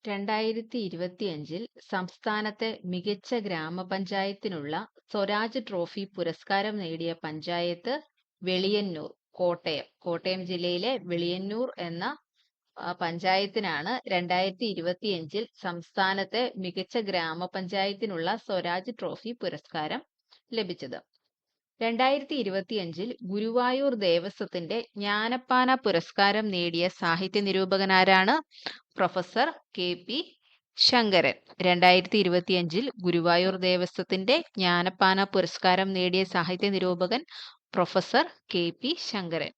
2025 സംസ്ഥാനത്തെ മികച്ച ഗ്രാമപഞ്ചായത്തിനുള്ള സ്വരാജ് ട്രോഫി പുരസ്കാരം നേടിയ പഞ്ചായത്ത് വെളിയന്നൂർ, കോട്ടയം ജില്ലയിലെ വെളിയന്നൂർ എന്ന പഞ്ചായത്തിനാണ് 2025 സംസ്ഥാനത്തെ മികച്ച ഗ്രാമപഞ്ചായത്തിനുള്ള സ്വരാജ് ട്രോഫി പുരസ്കാരം ലഭിച്ചത്. 2025 ഗുരുവായൂർ ദേവസ്വത്തിന്റെ ജ്ഞാനപ്പാന പുരസ്കാരം നേടിയ സാഹിത്യ നിരൂപകനാരാണ്? പ്രൊഫസർ കെ.പി. ശങ്കരൻ. 2025 ഗുരുവായൂർ ദേവസ്വത്തിന്റെ ജ്ഞാനപ്പാന പുരസ്കാരം നേടിയ സാഹിത്യ നിരൂപകൻ പ്രൊഫസർ കെ.പി. ശങ്കരൻ.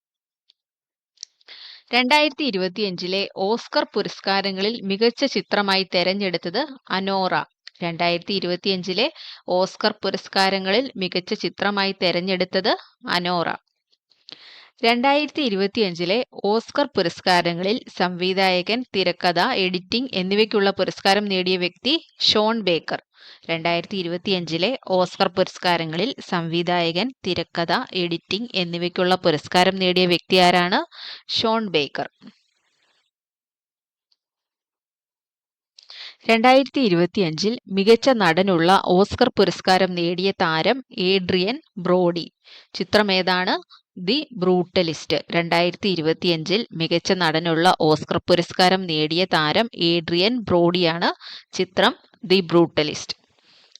2025 ഓസ്കർ പുരസ്കാരങ്ങളിൽ മികച്ച ചിത്രമായി തെരഞ്ഞെടുത്തത് അനോറ. 2025 ഓസ്കർ പുരസ്കാരങ്ങളിൽ മികച്ച ചിത്രമായി തെരഞ്ഞെടുത്തത് അനോറ. 2025 ഓസ്കർ പുരസ്കാരങ്ങളിൽ സംവിധായകൻ, തിരക്കഥ, എഡിറ്റിംഗ് എന്നിവയ്ക്കുള്ള പുരസ്കാരം നേടിയ വ്യക്തി ഷോൺ ബേക്കർ. 2025 ഓസ്കർ പുരസ്കാരങ്ങളിൽ സംവിധായകൻ, തിരക്കഥ, എഡിറ്റിംഗ് എന്നിവയ്ക്കുള്ള പുരസ്കാരം നേടിയ വ്യക്തി ആരാണ്? Sean Baker. 2025 മികച്ച നടനുള്ള ഓസ്കർ പുരസ്കാരം നേടിയ താരം ഏഡ്രിയൻ ബ്രോഡി. ചിത്രമേതാണ്? The Brutalist. 2025 മികച്ച നടനുള്ള ഓസ്കർ പുരസ്കാരം നേടിയ താരം ഏഡ്രിയൻ ബ്രോഡിയാണ്. ചിത്രം ദി ബ്രൂട്ടലിസ്റ്റ്.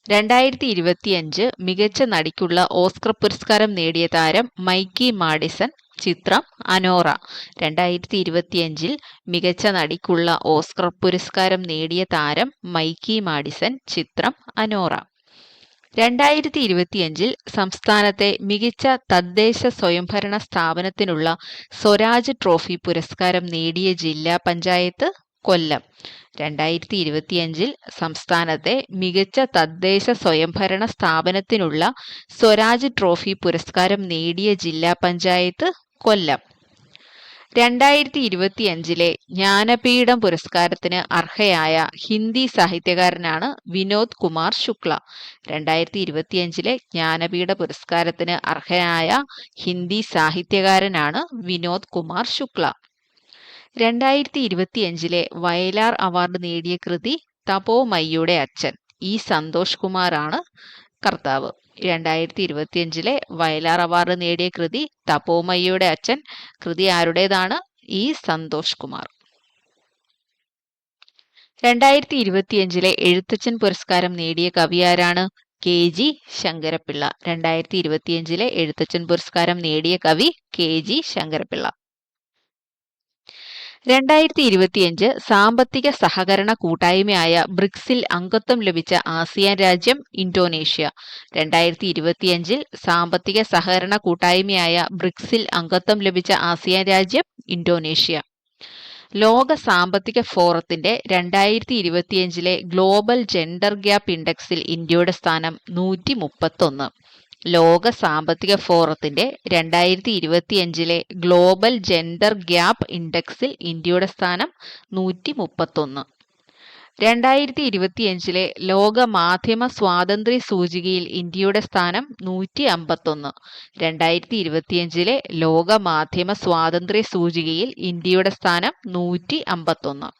2025 മികച്ച നടിക്കുള്ള ഓസ്കർ പുരസ്കാരം നേടിയ താരം മൈക്കി മാഡിസൺ. ചിത്രം അനോറ. 2025 മികച്ച നടിക്കുള്ള ഓസ്കർ പുരസ്കാരം നേടിയ താരം മൈക്കി മാഡിസൺ. ചിത്രം അനോറ. 2025 സംസ്ഥാനത്തെ മികച്ച തദ്ദേശ സ്വയംഭരണ സ്ഥാപനത്തിനുള്ള സ്വരാജ് ട്രോഫി പുരസ്കാരം നേടിയ ജില്ലാ പഞ്ചായത്ത് കൊല്ലം. 2025 സംസ്ഥാനത്തെ മികച്ച തദ്ദേശ സ്വയംഭരണ സ്ഥാപനത്തിനുള്ള സ്വരാജ് ട്രോഫി പുരസ്കാരം നേടിയ ജില്ലാ പഞ്ചായത്ത് കൊല്ലം. 2025 ജ്ഞാനപീഠം പുരസ്കാരത്തിന് അർഹയായ ഹിന്ദി സാഹിത്യകാരനാണ് വിനോദ് കുമാർ ശുക്ല. 2025 ജ്ഞാനപീഠ പുരസ്കാരത്തിന് അർഹനായ ഹിന്ദി സാഹിത്യകാരനാണ് വിനോദ് കുമാർ ശുക്ല. 2025 വയലാർ അവാർഡ് നേടിയ കൃതി തപോമയ്യുടെ അച്ഛൻ. ഇ സന്തോഷ് കുമാറാണ് കർത്താവ്. 2025 വയലാർ അവാർഡ് നേടിയ കൃതി തപോമയ്യുടെ അച്ഛൻ. കൃതി ആരുടേതാണ്? ഇ സന്തോഷ് കുമാർ. 2025 എഴുത്തച്ഛൻ പുരസ്കാരം നേടിയ കവി ആരാണ്? K G Sankara Pillai. 2025 എഴുത്തച്ഛൻ പുരസ്കാരം നേടിയ കവി കെ ജി ശങ്കരപ്പിള്ള. 2025 സാമ്പത്തിക സഹകരണ കൂട്ടായ്മയായ ബ്രിക്സിൽ അംഗത്വം ലഭിച്ച ആസിയാൻ രാജ്യം ഇന്തോനേഷ്യ. 2025 സാമ്പത്തിക സഹകരണ കൂട്ടായ്മയായ ബ്രിക്സിൽ അംഗത്വം ലഭിച്ച ആസിയാൻ രാജ്യം ഇന്തോനേഷ്യ. ലോക സാമ്പത്തിക ഫോറത്തിന്റെ 2025 ഗ്ലോബൽ ജെൻഡർ ഗ്യാപ്പ് ഇൻഡെക്സിൽ ഇന്ത്യയുടെ സ്ഥാനം 131. ലോക സാമ്പത്തിക ഫോറത്തിന്റെ 2025 ഗ്ലോബൽ ജെൻഡർ ഗ്യാപ്പ് ഇൻഡെക്സിൽ ഇന്ത്യയുടെ സ്ഥാനം 131. 2025 ലോക മാധ്യമ സ്വാതന്ത്ര്യ സൂചികയിൽ ഇന്ത്യയുടെ സ്ഥാനം 151. 2025 ലോക മാധ്യമ സ്വാതന്ത്ര്യ സൂചികയിൽ ഇന്ത്യയുടെ സ്ഥാനം 151.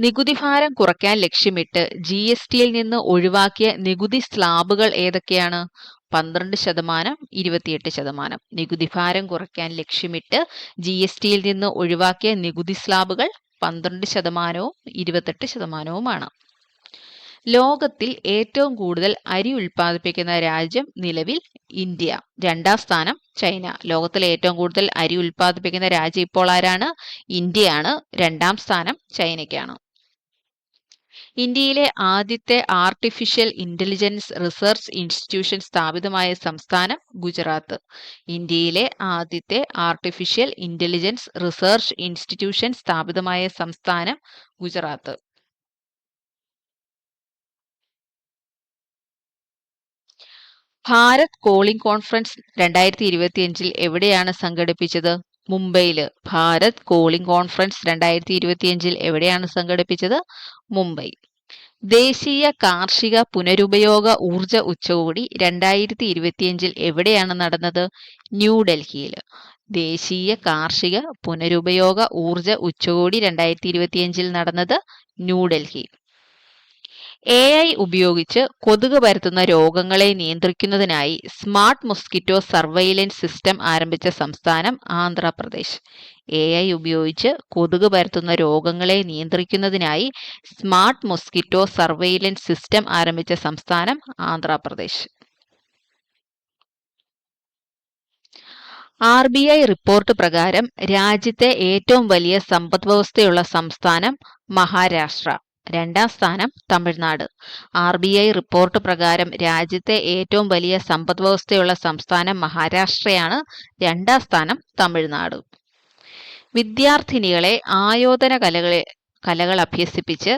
നികുതിഭാരം കുറയ്ക്കാൻ ലക്ഷ്യമിട്ട് GSTയിൽ നിന്ന് ഒഴിവാക്കിയ നികുതി സ്ലാബുകൾ ഏതൊക്കെയാണ്? 12%, 28%. നികുതിഭാരം കുറയ്ക്കാൻ ലക്ഷ്യമിട്ട് GSTയിൽ നിന്ന് ഒഴിവാക്കിയ നികുതി സ്ലാബുകൾ 12%, 28%. ലോകത്തിൽ ഏറ്റവും കൂടുതൽ അരി ഉൽപ്പാദിപ്പിക്കുന്ന രാജ്യം നിലവിൽ ഇന്ത്യ. 2ാം സ്ഥാനം ചൈന. ലോകത്തിലെ ഏറ്റവും കൂടുതൽ അരി ഉൽപ്പാദിപ്പിക്കുന്ന രാജ്യം ഇപ്പോൾ ആരാണ്? ഇന്ത്യയാണ്. 2ാം സ്ഥാനം ചൈനയ്ക്കാണ്. ഇന്ത്യയിലെ ആദ്യത്തെ ആർട്ടിഫിഷ്യൽ ഇന്റലിജൻസ് റിസർച്ച് ഇൻസ്റ്റിറ്റ്യൂഷൻ സ്ഥാപിതമായ സംസ്ഥാനം ഗുജറാത്ത്. ഇന്ത്യയിലെ ആദ്യത്തെ ആർട്ടിഫിഷ്യൽ ഇന്റലിജൻസ് റിസർച്ച് ഇൻസ്റ്റിറ്റ്യൂഷൻ സ്ഥാപിതമായ സംസ്ഥാനം ഗുജറാത്ത്. ഭാരത് കോളിംഗ് കോൺഫറൻസ് 2025 എവിടെയാണ് സംഘടിപ്പിച്ചത്? മുംബൈയില്. ഭാരത് കോളിംഗ് കോൺഫറൻസ് 2025 എവിടെയാണ് സംഘടിപ്പിച്ചത്? മുംബൈ. ദേശീയ കാർഷിക പുനരുപയോഗ ഊർജ ഉച്ചകോടി 2025 എവിടെയാണ് നടന്നത്? ന്യൂഡൽഹിയിൽ. ദേശീയ കാർഷിക പുനരുപയോഗ ഊർജ ഉച്ചകോടി 2025 നടന്നത് ന്യൂഡൽഹി. AI ഉപയോഗിച്ച് കൊതുക് പരത്തുന്ന രോഗങ്ങളെ നിയന്ത്രിക്കുന്നതിനായി സ്മാർട്ട് മൊസ്കിറ്റോ സർവൈലൻസ് സിസ്റ്റം ആരംഭിച്ച സംസ്ഥാനം ആന്ധ്രാപ്രദേശ്. AI ഉപയോഗിച്ച് കൊതുക് പരത്തുന്ന രോഗങ്ങളെ നിയന്ത്രിക്കുന്നതിനായി സ്മാർട്ട് മൊസ്കിറ്റോ സർവൈലൻസ് സിസ്റ്റം ആരംഭിച്ച സംസ്ഥാനം ആന്ധ്രാപ്രദേശ്. RBI റിപ്പോർട്ട് പ്രകാരം രാജ്യത്തെ ഏറ്റവും വലിയ സമ്പദ്വ്യവസ്ഥയുള്ള സംസ്ഥാനം മഹാരാഷ്ട്ര. രണ്ടാം സ്ഥാനം തമിഴ്നാട്. RBI റിപ്പോർട്ട് പ്രകാരം രാജ്യത്തെ ഏറ്റവും വലിയ സമ്പദ്വ്യവസ്ഥയുള്ള സംസ്ഥാനം മഹാരാഷ്ട്രയാണ്. രണ്ടാം സ്ഥാനം തമിഴ്നാട്. വിദ്യാർത്ഥിനികളെ ആയോധന കലകൾ അഭ്യസിപ്പിച്ച്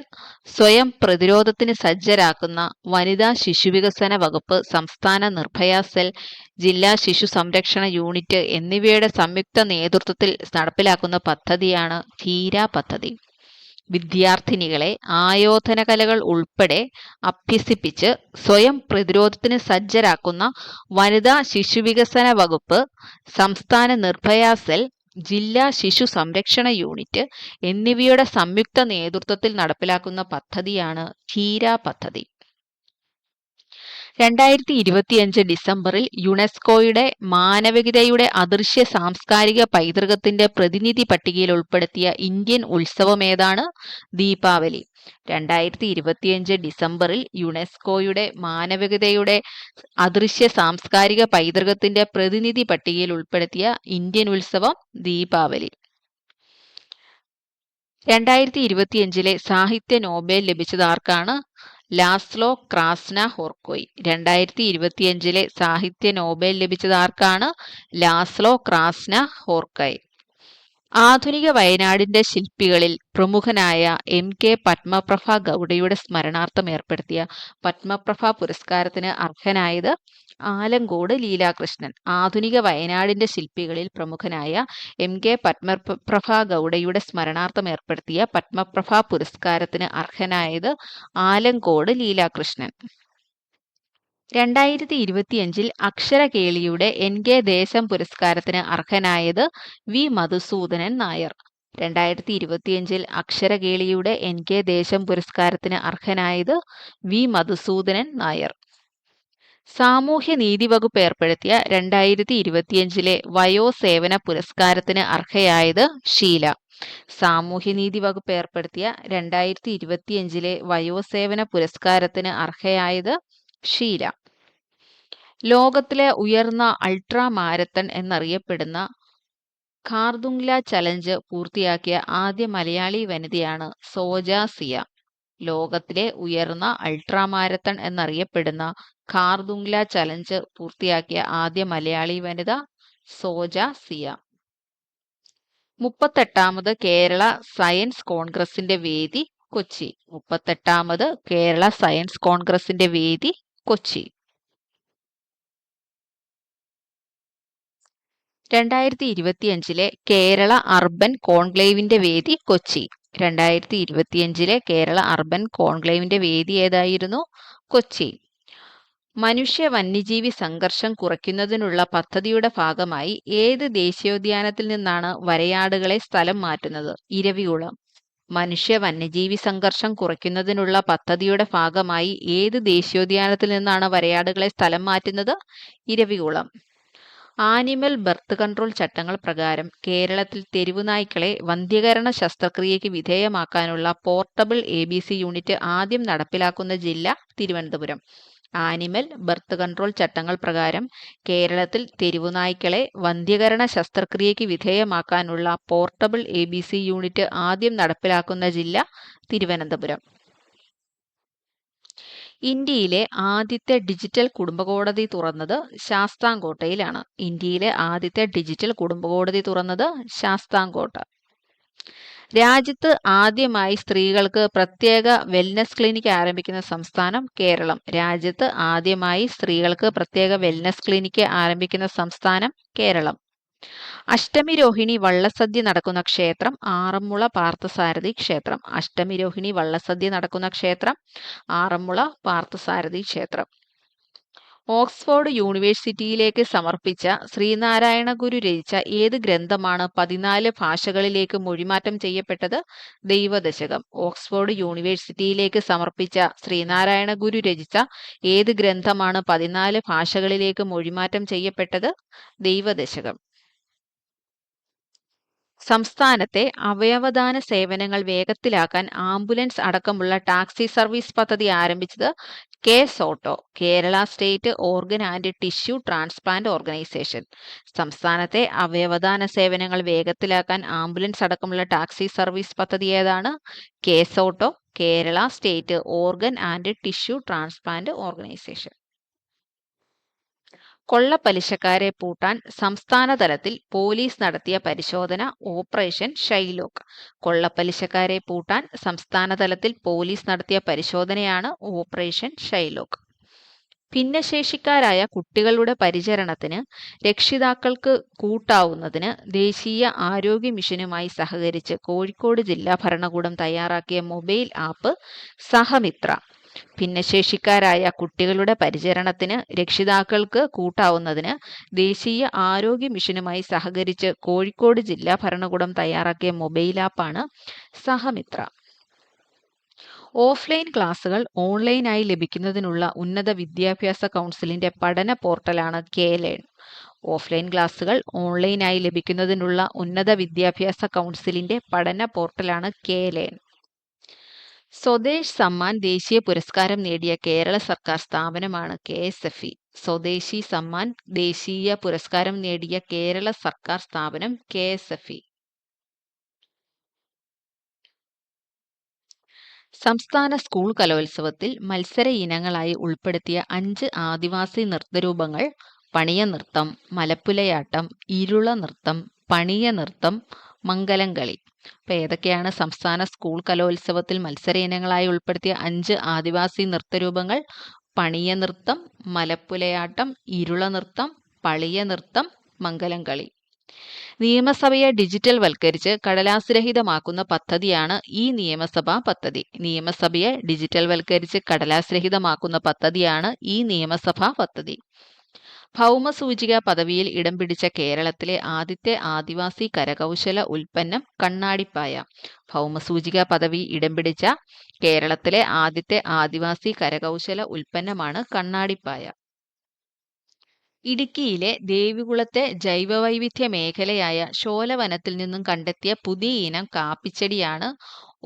സ്വയം പ്രതിരോധത്തിന് സജ്ജരാക്കുന്ന വനിതാ ശിശുവികസന വകുപ്പ്, സംസ്ഥാന നിർഭയ സെൽ, ജില്ലാ ശിശു സംരക്ഷണ യൂണിറ്റ് എന്നിവയുടെ സംയുക്ത നേതൃത്വത്തിൽ നടപ്പിലാക്കുന്ന പദ്ധതിയാണ് ധീര പദ്ധതി. വിദ്യാർത്ഥിനികളെ ആയോധന കലകൾ ഉൾപ്പെടെ അഭ്യസിപ്പിച്ച് സ്വയം പ്രതിരോധത്തിന് സജ്ജരാക്കുന്ന വനിതാ ശിശുവികസന വകുപ്പ്, സംസ്ഥാന നിർഭയ സെൽ, ജില്ലാ ശിശു സംരക്ഷണ യൂണിറ്റ് എന്നിവയുടെ സംയുക്ത നേതൃത്വത്തിൽ നടപ്പിലാക്കുന്ന പദ്ധതിയാണ് ധീര പദ്ധതി. 2025 ഡിസംബറിൽ യുനെസ്കോയുടെ മാനവികതയുടെ അദൃശ്യ സാംസ്കാരിക പൈതൃകത്തിന്റെ പ്രതിനിധി പട്ടികയിൽ ഉൾപ്പെടുത്തിയ ഇന്ത്യൻ ഉത്സവമേതാണ്? ദീപാവലി. 2025 ഡിസംബറിൽ യുനെസ്കോയുടെ മാനവികതയുടെ അദൃശ്യ സാംസ്കാരിക പൈതൃകത്തിന്റെ പ്രതിനിധി പട്ടികയിൽ ഉൾപ്പെടുത്തിയ ഇന്ത്യൻ ഉത്സവം ദീപാവലി. 2025 സാഹിത്യ നോബൽ ലഭിച്ചത് ആർക്കാണ്? ലാസ്ലോ ക്രാസ്നഹോർക്കോയ്. 2025 സാഹിത്യ നോബൽ ലഭിച്ചത് ആർക്കാണ്? ലാസ്ലോ ക്രാസ്നഹോർക്കോയ്. ആധുനിക വയനാടിന്റെ ശില്പികളിൽ പ്രമുഖനായ MK പത്മപ്രഭ ഗൗഡയുടെ സ്മരണാർത്ഥം ഏർപ്പെടുത്തിയ പത്മപ്രഭ പുരസ്കാരത്തിന് അർഹനായത് ആലങ്കോട് ലീലാകൃഷ്ണൻ. ആധുനിക വയനാടിന്റെ ശില്പികളിൽ പ്രമുഖനായ MK പത്മപ്രഭ ഗൗഡയുടെ സ്മരണാർത്ഥം ഏർപ്പെടുത്തിയ പത്മപ്രഭ പുരസ്കാരത്തിന് അർഹനായത് ആലങ്കോട് ലീലാകൃഷ്ണൻ. 2025 അക്ഷരകേളിയുടെ NK ദേശം പുരസ്കാരത്തിന് അർഹനായത് വി മധുസൂദനൻ നായർ. 2025 അക്ഷരകേളിയുടെ NK ദേശം പുരസ്കാരത്തിന് അർഹനായത് വി മധുസൂദനൻ നായർ. സാമൂഹ്യനീതി വകുപ്പ് ഏർപ്പെടുത്തിയ 2025 വയോസേവന പുരസ്കാരത്തിന് അർഹയായത് ഷീല. സാമൂഹ്യനീതി വകുപ്പ് ഏർപ്പെടുത്തിയ 2025 വയോസേവന പുരസ്കാരത്തിന് അർഹയായത് ഷീല. ലോകത്തിലെ ഉയർന്ന അൾട്രാ മാരത്തൺ എന്നറിയപ്പെടുന്ന ഖാർദുങ്ല ചലഞ്ച് പൂർത്തിയാക്കിയ ആദ്യ മലയാളി വനിതയാണ് സോജ സിയ. ലോകത്തിലെ ഉയർന്ന അൾട്രാ മാരത്തൺ എന്നറിയപ്പെടുന്ന ഖാർദുങ്ല ചലഞ്ച് പൂർത്തിയാക്കിയ ആദ്യ മലയാളി വനിത സോജ സിയ. 38ാമത് കേരള സയൻസ് കോൺഗ്രസിന്റെ വേദി കൊച്ചി. 38ാമത് കേരള സയൻസ് കോൺഗ്രസിന്റെ വേദി കൊച്ചി. 2025 കേരള അർബൻ കോൺക്ലേവിന്റെ വേദി കൊച്ചി. 2025 കേരള അർബൻ കോൺക്ലേവിന്റെ വേദി ഏതായിരുന്നു? കൊച്ചി. മനുഷ്യ വന്യജീവി സംഘർഷം കുറയ്ക്കുന്നതിനുള്ള പദ്ധതിയുടെ ഭാഗമായി ഏത് ദേശീയോദ്യാനത്തിൽ നിന്നാണ് വരയാടുകളെ സ്ഥലം മാറ്റുന്നത്? ഇരവികുളം. മനുഷ്യ വന്യജീവി സംഘർഷം കുറയ്ക്കുന്നതിനുള്ള പദ്ധതിയുടെ ഭാഗമായി ഏത് ദേശീയോദ്യാനത്തിൽ നിന്നാണ് വരയാടുകളെ സ്ഥലം മാറ്റുന്നത്? ഇരവികുളം. ആനിമൽ ബർത്ത് കൺട്രോൾ ചട്ടങ്ങൾ പ്രകാരം കേരളത്തിൽ തെരുവുനായ്ക്കളെ വന്ധ്യകരണ ശസ്ത്രക്രിയയ്ക്ക് വിധേയമാക്കാനുള്ള പോർട്ടബിൾ ABC യൂണിറ്റ് ആദ്യം നടപ്പിലാക്കുന്ന ജില്ല തിരുവനന്തപുരം. ആനിമൽ ബർത്ത് കൺട്രോൾ ചട്ടങ്ങൾ പ്രകാരം കേരളത്തിൽ തെരുവുനായ്ക്കളെ വന്ധ്യകരണ ശസ്ത്രക്രിയയ്ക്ക് വിധേയമാക്കാനുള്ള പോർട്ടബിൾ ABC യൂണിറ്റ് ആദ്യം നടപ്പിലാക്കുന്ന ജില്ല തിരുവനന്തപുരം. ഇന്ത്യയിലെ ആദ്യത്തെ ഡിജിറ്റൽ കുടുംബകോടതി തുറന്നത് ശാസ്താംകോട്ടയിലാണ്. ഇന്ത്യയിലെ ആദ്യത്തെ ഡിജിറ്റൽ കുടുംബകോടതി തുറന്നത് ശാസ്താംകോട്ട. രാജ്യത്ത് ആദ്യമായി സ്ത്രീകൾക്ക് പ്രത്യേക വെൽനസ് ക്ലിനിക് ആരംഭിക്കുന്ന സംസ്ഥാനം കേരളം. രാജ്യത്ത് ആദ്യമായി സ്ത്രീകൾക്ക് പ്രത്യേക വെൽനസ് ക്ലിനിക് ആരംഭിക്കുന്ന സംസ്ഥാനം കേരളം. അഷ്ടമി രോഹിണി വള്ളസദ്യ നടക്കുന്ന ക്ഷേത്രം ആറന്മുള പാർത്ഥസാരഥി ക്ഷേത്രം. അഷ്ടമി രോഹിണി വള്ളസദ്യ നടക്കുന്ന ക്ഷേത്രം ആറന്മുള പാർത്ഥസാരഥി ക്ഷേത്രം. ഓക്സ്ഫോർഡ് യൂണിവേഴ്സിറ്റിയിലേക്ക് സമർപ്പിച്ച ശ്രീനാരായണ ഗുരു രചിച്ച ഏത് ഗ്രന്ഥമാണ് 14 ഭാഷകളിലേക്ക് മൊഴിമാറ്റം ചെയ്യപ്പെട്ടത്? ദൈവദശകം. ഓക്സ്ഫോർഡ് യൂണിവേഴ്സിറ്റിയിലേക്ക് സമർപ്പിച്ച ശ്രീനാരായണ ഗുരു രചിച്ച ഏത് ഗ്രന്ഥമാണ് 14 ഭാഷകളിലേക്ക് മൊഴിമാറ്റം ചെയ്യപ്പെട്ടത്? ദൈവദശകം. സംസ്ഥാനത്തെ അവയവദാന സേവനങ്ങൾ വേഗത്തിലാക്കാൻ ആംബുലൻസ് അടക്കമുള്ള ടാക്സി സർവീസ് പദ്ധതി ആരംഭിച്ചത് K-Soto, Kerala state organ and tissue transplant organisation. സംസ്ഥാനത്തെ അവയവദാന സേവനങ്ങൾ വേഗത്തിലാക്കാൻ ആംബുലൻസ് അടക്കമുള്ള ടാക്സി സർവീസ് പദ്ധതി ഏതാണ്? K SOTTO, Kerala state organ and tissue transplant organisation. കൊള്ളപ്പലിശക്കാരെ പൂട്ടാൻ സംസ്ഥാന തലത്തിൽ പോലീസ് നടത്തിയ പരിശോധന ഓപ്പറേഷൻ ഷൈലോക്ക്. കൊള്ളപ്പലിശക്കാരെ പൂട്ടാൻ സംസ്ഥാന തലത്തിൽ പോലീസ് നടത്തിയ പരിശോധനയാണ് ഓപ്പറേഷൻ ഷൈലോക്ക്. ഭിന്നശേഷിക്കാരായ കുട്ടികളുടെ പരിചരണത്തിന് രക്ഷിതാക്കൾക്ക് കൂട്ടാവുന്നതിന് ദേശീയ ആരോഗ്യ മിഷനുമായി സഹകരിച്ച് കോഴിക്കോട് ജില്ലാ ഭരണകൂടം തയ്യാറാക്കിയ മൊബൈൽ ആപ്പ് സഹമിത്ര. ഭിന്നശേഷിക്കാരായ കുട്ടികളുടെ പരിചരണത്തിന് രക്ഷിതാക്കൾക്ക് കൂട്ടാവുന്നതിന് ദേശീയ ആരോഗ്യ മിഷനുമായി സഹകരിച്ച് കോഴിക്കോട് ജില്ലാ ഭരണകൂടം തയ്യാറാക്കിയ മൊബൈൽ ആപ്പാണ് സഹമിത്ര. ഓഫ്ലൈൻ ക്ലാസുകൾ ഓൺലൈനായി ലഭിക്കുന്നതിനുള്ള ഉന്നത വിദ്യാഭ്യാസ കൗൺസിലിന്റെ പഠന പോർട്ടലാണ് കെ-ലേൺ. ഓഫ്ലൈൻ ക്ലാസുകൾ ഓൺലൈനായി ലഭിക്കുന്നതിനുള്ള ഉന്നത വിദ്യാഭ്യാസ കൗൺസിലിന്റെ പഠന പോർട്ടലാണ് കെ-ലേൺ. സ്വദേശ് സമ്മാൻ ദേശീയ പുരസ്കാരം നേടിയ കേരള സർക്കാർ സ്ഥാപനമാണ് കെ-എസ്-എഫ്-ഇ. സ്വദേശി സമ്മാൻ ദേശീയ പുരസ്കാരം നേടിയ കേരള സർക്കാർ സ്ഥാപനം കെ-എസ്-എഫ്-ഇ. സംസ്ഥാന സ്കൂൾ കലോത്സവത്തിൽ മത്സര ഇനങ്ങളായി ഉൾപ്പെടുത്തിയ 5 ആദിവാസി നൃത്തരൂപങ്ങൾ പണിയനൃത്തം, മലപ്പുലയാട്ടം, ഇരുള നൃത്തം, പണിയ നൃത്തം, മംഗലംകളി. അപ്പോൾ ഏതൊക്കെയാണ് സംസ്ഥാന സ്കൂൾ കലോത്സവത്തിൽ മത്സര ഇനങ്ങളായി ഉൾപ്പെടുത്തിയ 5 ആദിവാസി നൃത്തരൂപങ്ങൾ? പണിയനൃത്തം, മലപ്പുലയാട്ടം, ഇരുള നൃത്തം, പളിയ നൃത്തം, മംഗലംകളി. നിയമസഭയെ ഡിജിറ്റൽ വൽക്കരിച്ച് കടലാസ് രഹിതമാക്കുന്ന പദ്ധതിയാണ് ഈ നിയമസഭാ പദ്ധതി. നിയമസഭയെ ഡിജിറ്റൽ വൽക്കരിച്ച് കടലാസ് രഹിതമാക്കുന്ന പദ്ധതിയാണ് ഈ നിയമസഭാ പദ്ധതി. ഭൗമസൂചിക പദവിയിൽ ഇടം പിടിച്ച കേരളത്തിലെ ആദ്യത്തെ ആദിവാസി കരകൗശല ഉൽപ്പന്നം കണ്ണാടിപ്പായ. ഭൗമസൂചിക പദവി ഇടം പിടിച്ച കേരളത്തിലെ ആദ്യത്തെ ആദിവാസി കരകൗശല ഉൽപ്പന്നമാണ് കണ്ണാടിപ്പായ. ഇടുക്കിയിലെ ദേവികുളത്തെ ജൈവവൈവിധ്യ മേഖലയായ ശോലവനത്തിൽ നിന്നും കണ്ടെത്തിയ പുതിയ ഇനം കാപ്പിച്ചെടിയാണ്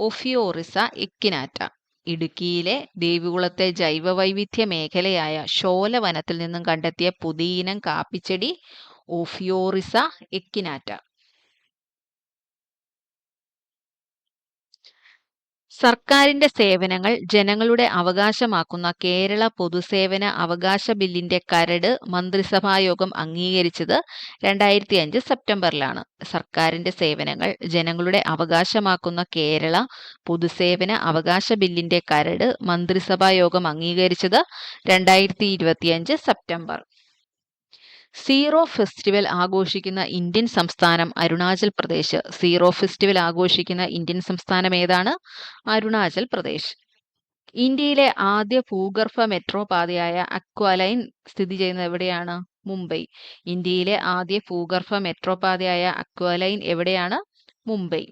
ഒഫിയോറിസ എക്കിനാറ്റ. ഇടുക്കിയിലെ ദേവികുളത്തെ ജൈവവൈവിധ്യ മേഖലയായ ശോലവനത്തിൽ നിന്നും കണ്ടെത്തിയ പുതിയ ഇനം കാപ്പിച്ചെടി ഒഫിയോറിസ എക്കിനാറ്റ. സർക്കാരിന്റെ സേവനങ്ങൾ ജനങ്ങളുടെ അവകാശമാക്കുന്ന കേരള പൊതുസേവന അവകാശ ബില്ലിന്റെ കരട് മന്ത്രിസഭായോഗം അംഗീകരിച്ചത് 2005 സെപ്റ്റംബറിലാണ്. സർക്കാരിന്റെ സേവനങ്ങൾ ജനങ്ങളുടെ അവകാശമാക്കുന്ന കേരള പൊതുസേവന അവകാശ ബില്ലിന്റെ കരട് മന്ത്രിസഭായോഗം അംഗീകരിച്ചത് 2025 സെപ്റ്റംബർ. സീറോ ഫെസ്റ്റിവൽ ആഘോഷിക്കുന്ന ഇന്ത്യൻ സംസ്ഥാനം അരുണാചൽ പ്രദേശ്. സീറോ ഫെസ്റ്റിവൽ ആഘോഷിക്കുന്ന ഇന്ത്യൻ സംസ്ഥാനം ഏതാണ്? അരുണാചൽ പ്രദേശ്. ഇന്ത്യയിലെ ആദ്യ ഭൂഗർഭ മെട്രോ പാതയായ അക്വാലൈൻ സ്ഥിതി ചെയ്യുന്നത് എവിടെയാണ്? മുംബൈ. ഇന്ത്യയിലെ ആദ്യ ഭൂഗർഭ മെട്രോ പാതയായ അക്വാലൈൻ എവിടെയാണ്? മുംബൈ.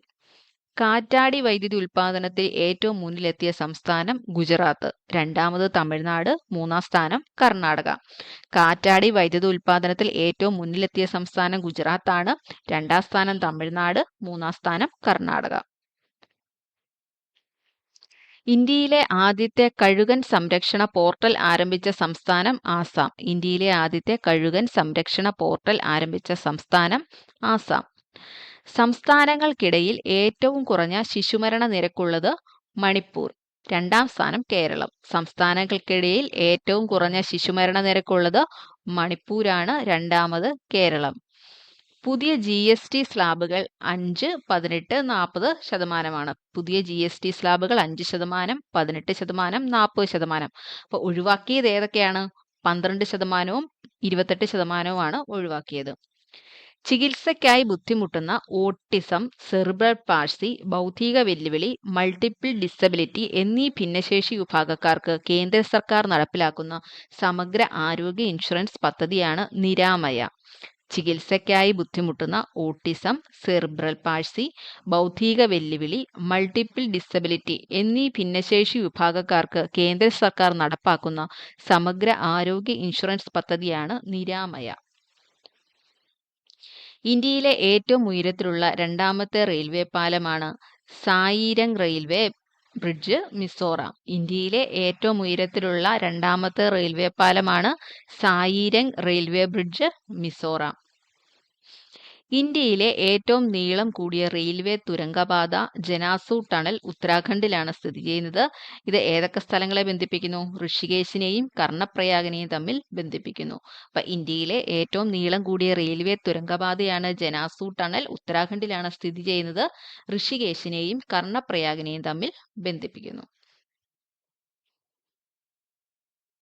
കാറ്റാടി വൈദ്യുതി ഉൽപാദനത്തിൽ ഏറ്റവും മുന്നിലെത്തിയ സംസ്ഥാനം ഗുജറാത്ത്. രണ്ടാമത് തമിഴ്നാട്, 3-ാം സ്ഥാനം കർണാടക. കാറ്റാടി വൈദ്യുതി ഉൽപാദനത്തിൽ ഏറ്റവും മുന്നിലെത്തിയ സംസ്ഥാനം ഗുജറാത്താണ്. 2-ാം സ്ഥാനം തമിഴ്നാട്, 3-ാം സ്ഥാനം കർണാടക. ഇന്ത്യയിലെ ആദ്യത്തെ കഴുകൻ സംരക്ഷണ പോർട്ടൽ ആരംഭിച്ച സംസ്ഥാനം ആസാം. ഇന്ത്യയിലെ ആദ്യത്തെ കഴുകൻ സംരക്ഷണ പോർട്ടൽ ആരംഭിച്ച സംസ്ഥാനം ആസാം. സംസ്ഥാനങ്ങൾക്കിടയിൽ ഏറ്റവും കുറഞ്ഞ ശിശുമരണ നിരക്കുള്ളത് മണിപ്പൂർ. 2-ാം സ്ഥാനം കേരളം. സംസ്ഥാനങ്ങൾക്കിടയിൽ ഏറ്റവും കുറഞ്ഞ ശിശുമരണ നിരക്കുള്ളത് മണിപ്പൂരാണ്. 2-ാമത് കേരളം. പുതിയ GST സ്ലാബുകൾ 5, 18, 40%. പുതിയ GST സ്ലാബുകൾ 5%, 18%, 40%. അപ്പോൾ ഒഴിവാക്കിയത് ഏതൊക്കെയാണ്? 12%, 28%ആണ് ഒഴിവാക്കിയത്. ചികിത്സയ്ക്കായി ബുദ്ധിമുട്ടുന്ന ഓട്ടിസം, സെറിബ്രൽ പാൾസി, ബൗദ്ധിക വെല്ലുവിളി, മൾട്ടിപ്പിൾ ഡിസബിലിറ്റി എന്നീ ഭിന്നശേഷി വിഭാഗക്കാർക്ക് കേന്ദ്ര സർക്കാർ നടപ്പിലാക്കുന്ന സമഗ്ര ആരോഗ്യ ഇൻഷുറൻസ് പദ്ധതിയാണ് നിരാമയ. ചികിത്സയ്ക്കായി ബുദ്ധിമുട്ടുന്ന ഓട്ടിസം, സെറിബ്രൽ പാൾസി, ബൗദ്ധിക വെല്ലുവിളി, മൾട്ടിപ്പിൾ ഡിസബിലിറ്റി എന്നീ ഭിന്നശേഷി വിഭാഗക്കാർക്ക് കേന്ദ്ര സർക്കാർ നടപ്പാക്കുന്ന സമഗ്ര ആരോഗ്യ ഇൻഷുറൻസ് പദ്ധതിയാണ് നിരാമയ. ഇന്ത്യയിലെ ഏറ്റവും ഉയരത്തിലുള്ള രണ്ടാമത്തെ റെയിൽവേ പാലമാണ് സായിരംഗ് റെയിൽവേ ബ്രിഡ്ജ്, മിസോറാം. ഇന്ത്യയിലെ ഏറ്റവും ഉയരത്തിലുള്ള രണ്ടാമത്തെ റെയിൽവേ പാലമാണ് സായിരംഗ് റെയിൽവേ ബ്രിഡ്ജ്, മിസോറാം. ഇന്ത്യയിലെ ഏറ്റവും നീളം കൂടിയ റെയിൽവേ തുരങ്കപാത ജനാസു ടണൽ ഉത്തരാഖണ്ഡിലാണ് സ്ഥിതി ചെയ്യുന്നത്. ഇത് ഏതൊക്കെ സ്ഥലങ്ങളെ ബന്ധിപ്പിക്കുന്നു? ഋഷികേശിനെയും കർണപ്രയാഗിനെയും തമ്മിൽ ബന്ധിപ്പിക്കുന്നു. അപ്പം ഇന്ത്യയിലെ ഏറ്റവും നീളം കൂടിയ റെയിൽവേ തുരങ്കപാതയാണ് ജനാസു ടണൽ, ഉത്തരാഖണ്ഡിലാണ് സ്ഥിതി ചെയ്യുന്നത്. ഋഷികേശിനെയും കർണപ്രയാഗിനെയും തമ്മിൽ ബന്ധിപ്പിക്കുന്നു.